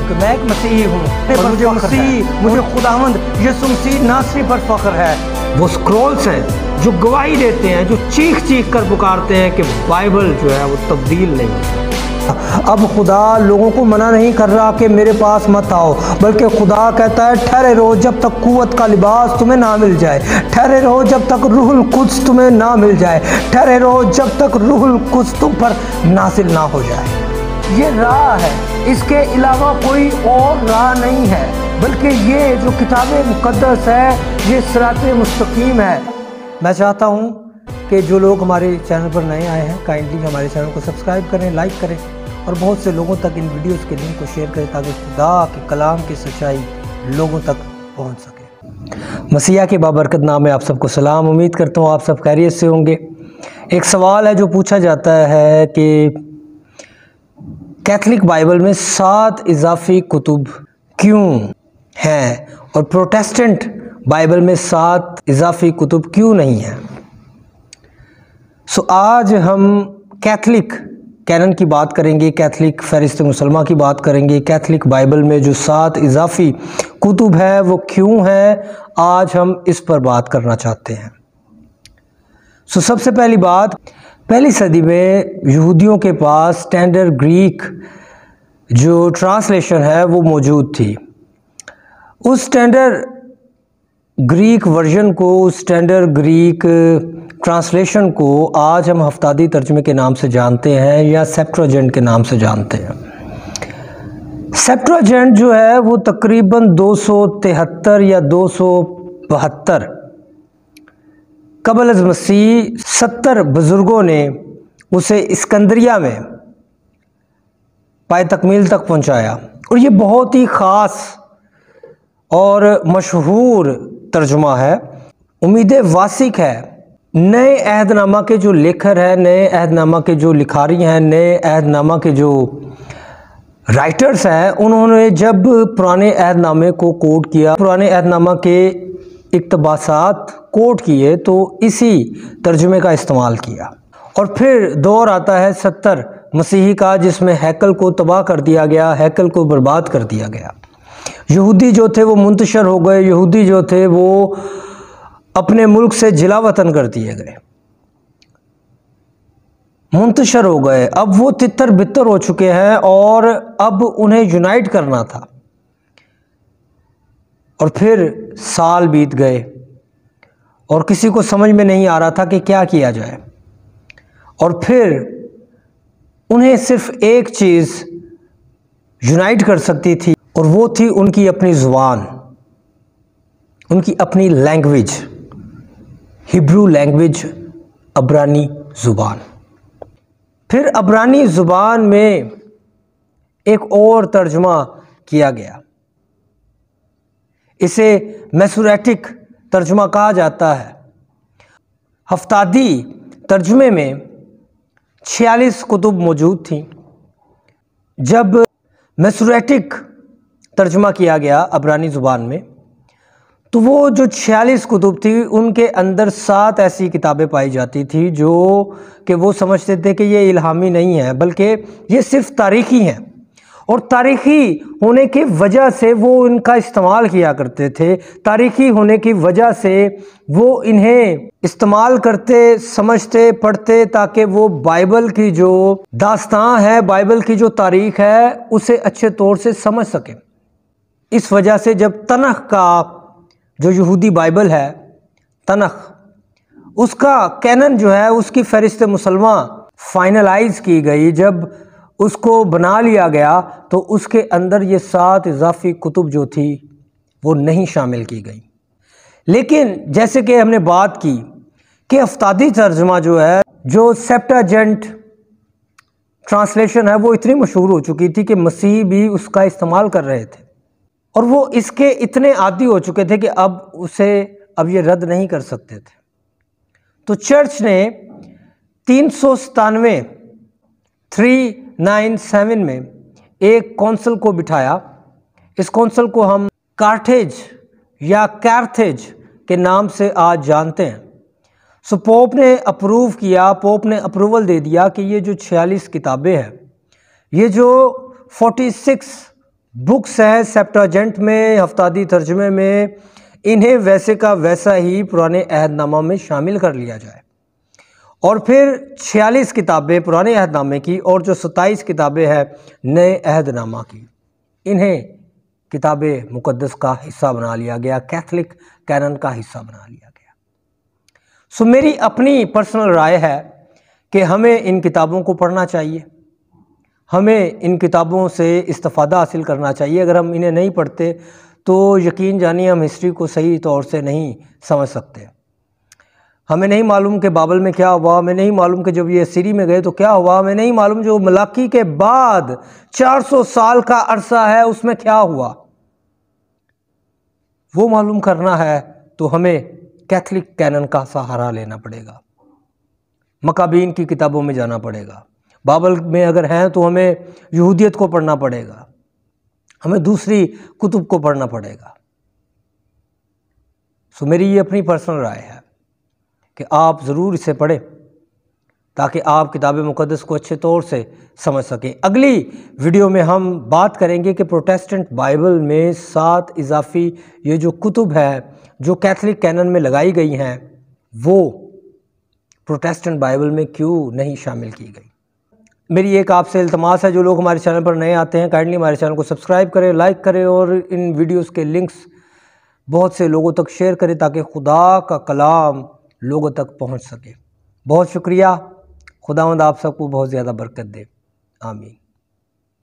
कि मैं एक मसीही हूँ और मुझे मसीह, मुझे खुदावंद यीशु मसीह नासरी पर फख्र है। वो स्क्रॉल्स हैं जो गवाही देते हैं, जो चीख चीख कर पुकारते हैं कि बाइबल जो है वो तब्दील नहीं है। अब खुदा लोगों को मना नहीं कर रहा कि मेरे पास मत आओ, बल्कि खुदा कहता है ठहरे रहो जब तक कुव्वत का लिबास तुम्हें ना मिल जाए, ठहरे रहो जब तक रूहुल कुद्स तुम्हें ना मिल जाए, ठहरे रहो जब तक रूहुल कुद्स तुम पर नासिल ना हो जाए। ये राह है, इसके अलावा कोई और राह नहीं है, बल्कि ये जो किताब मुक़द्दस है ये सिराते मुस्तकीम है। मैं चाहता हूँ कि जो लोग हमारे चैनल पर नए आए हैं काइंडली हमारे चैनल को सब्सक्राइब करें, लाइक करें और बहुत से लोगों तक इन वीडियोस के लिंक को शेयर करें ताकि खुदा के कलाम की सच्चाई लोगों तक पहुंच सके। मसीहा के बाबरकत नाम में आप सबको सलाम। उम्मीद करता हूं आप सब खैरियत से होंगे। एक सवाल है जो पूछा जाता है कि कैथलिक बाइबल में 7 इजाफी कुतुब क्यों हैं और प्रोटेस्टेंट बाइबल में 7 इजाफी कुतुब क्यों नहीं हैं। आज हम कैथलिक कैनन की बात करेंगे, कैथलिक फ़हरिस्त मुसलमान की बात करेंगे। कैथलिक बाइबल में जो 7 इजाफी कुतुब है वो क्यों है, आज हम इस पर बात करना चाहते हैं। सबसे पहली बात, पहली सदी में यहूदियों के पास स्टैंडर्ड ग्रीक जो ट्रांसलेशन है वो मौजूद थी। उस स्टैंडर्ड ग्रीक वर्जन को, उस स्टैंडर्ड ग्रीक ट्रांसलेशन को आज हम हफ्तादी तर्जुमे के नाम से जानते हैं या सेप्टुअजिंट के नाम से जानते हैं। सेप्टुअजिंट जो है वो तकरीबन 273 या 272 क़ब्ल अज़ मसीह 70 बुज़ुर्गों ने उसे इस्कंदरिया में पाए तकमील तक पहुंचाया और ये बहुत ही ख़ास और मशहूर तर्जुमा है। उम्मीद वासिक है नए अहदनामा के जो लेखर हैं, नए अहदनामा के जो लिखारी हैं, नए अहदनामा के जो राइटर्स हैं, उन्होंने जब पुराने अहदनामे को कोट किया, पुराने अहदनामा के इक़्तिबासात कोट किए तो इसी तर्जुमे का इस्तेमाल किया। और फिर दौर आता है 70 मसीही का जिसमें हैकल को तबाह कर दिया गया, हैकल को बर्बाद कर दिया गया। यहूदी जो थे वो मुंतशर हो गए, यहूदी जो थे वो अपने मुल्क से जिला वतन कर दिए गए, मुंतशर हो गए। अब वो तितर बितर हो चुके हैं और अब उन्हें यूनाइट करना था। और फिर साल बीत गए और किसी को समझ में नहीं आ रहा था कि क्या किया जाए। और फिर उन्हें सिर्फ एक चीज़ यूनाइट कर सकती थी और वो थी उनकी अपनी ज़ुबान, उनकी अपनी लैंग्वेज, हिब्रू लैंग्वेज, अब्रानी ज़ुबान। फिर अब्रानी ज़ुबान में एक और तर्जुमा किया गया, इसे मैसोरेटिक तर्जुमा कहा जाता है। हफ्तादी तर्जुमे में 46 कुतुब मौजूद थी। जब मैसोरेटिक तर्जुमा किया गया अब्रानी ज़ुबान में तो वो जो 46 कुतुब थी उनके अंदर 7 ऐसी किताबें पाई जाती थी जो कि वो समझते थे कि ये इल्हामी नहीं है बल्कि ये सिर्फ तारीख़ी हैं और तारीख़ी होने की वजह से वो इनका इस्तेमाल किया करते थे। तारीख़ी होने की वजह से वो इन्हें इस्तेमाल करते, समझते, पढ़ते ताकि वो बाइबल की जो दास्तां है, बाइबल की जो तारीख़ है उसे अच्छे तौर से समझ सकें। इस वजह से जब तनख़ का जो यहूदी बाइबल है, तनख़, उसका कैनन जो है उसकी फ़हरिस्त मुसलमान फाइनलाइज़ की गई, जब उसको बना लिया गया तो उसके अंदर ये 7 इजाफी कुतुब जो थी वो नहीं शामिल की गई। लेकिन जैसे कि हमने बात की कि हफ्तादी तर्जुमा जो है, जो सेप्टुअजिंट ट्रांसलेशन है वो इतनी मशहूर हो चुकी थी कि मसीह भी उसका इस्तेमाल कर रहे थे और वो इसके इतने आदी हो चुके थे कि अब ये रद्द नहीं कर सकते थे। तो चर्च ने 397 में एक कौंसल को बिठाया। इस कौंसल को हम कार्थेज या कैर्थेज के नाम से आज जानते हैं। पोप ने अप्रूव किया, पोप ने अप्रूवल दे दिया कि ये जो 46 किताबें हैं, ये जो 46 बुक्स हैं सेप्टाजेंट में, हफ्तादी तर्जुमे में, इन्हें वैसे का वैसा ही पुराने अहदनामा में शामिल कर लिया जाए। और फिर 46 किताबें पुराने अहदनामे की और जो 27 किताबें हैं नए अहदनामा की, इन्हें किताब मुक़द्दस का हिस्सा बना लिया गया, कैथलिक कैनन का हिस्सा बना लिया गया। सो मेरी अपनी पर्सनल राय है कि हमें इन किताबों को पढ़ना चाहिए, हमें इन किताबों से इस्तिफ़ादा हासिल करना चाहिए। अगर हम इन्हें नहीं पढ़ते तो यकीन जानिए हम हिस्ट्री को सही तौर से नहीं समझ सकते। हमें नहीं मालूम कि बाबल में क्या हुआ, हमें नहीं मालूम कि जब ये सीरी में गए तो क्या हुआ, हमें नहीं मालूम जो मलाकी के बाद 400 साल का अरसा है उसमें क्या हुआ। वो मालूम करना है तो हमें कैथलिक कैनन का सहारा लेना पड़ेगा, मकाबीन की किताबों में जाना पड़ेगा। बाइबल में अगर हैं तो हमें यहूदियत को पढ़ना पड़ेगा, हमें दूसरी कुतुब को पढ़ना पड़ेगा। सो मेरी ये अपनी पर्सनल राय है कि आप ज़रूर इसे पढ़ें ताकि आप किताब मुक़द्दस को अच्छे तौर से समझ सकें। अगली वीडियो में हम बात करेंगे कि प्रोटेस्टेंट बाइबल में 7 इजाफी ये जो कुतुब है जो कैथलिक कैनन में लगाई गई हैं वो प्रोटेस्टेंट बाइबल में क्यों नहीं शामिल की गई। मेरी एक आपसे इल्तमास है, जो लोग हमारे चैनल पर नए आते हैं काइंडली हमारे चैनल को सब्सक्राइब करें, लाइक करें और इन वीडियोस के लिंक्स बहुत से लोगों तक शेयर करें ताकि खुदा का कलाम लोगों तक पहुंच सके। बहुत शुक्रिया। खुदावंद आप सबको बहुत ज़्यादा बरकत दे। आमीन।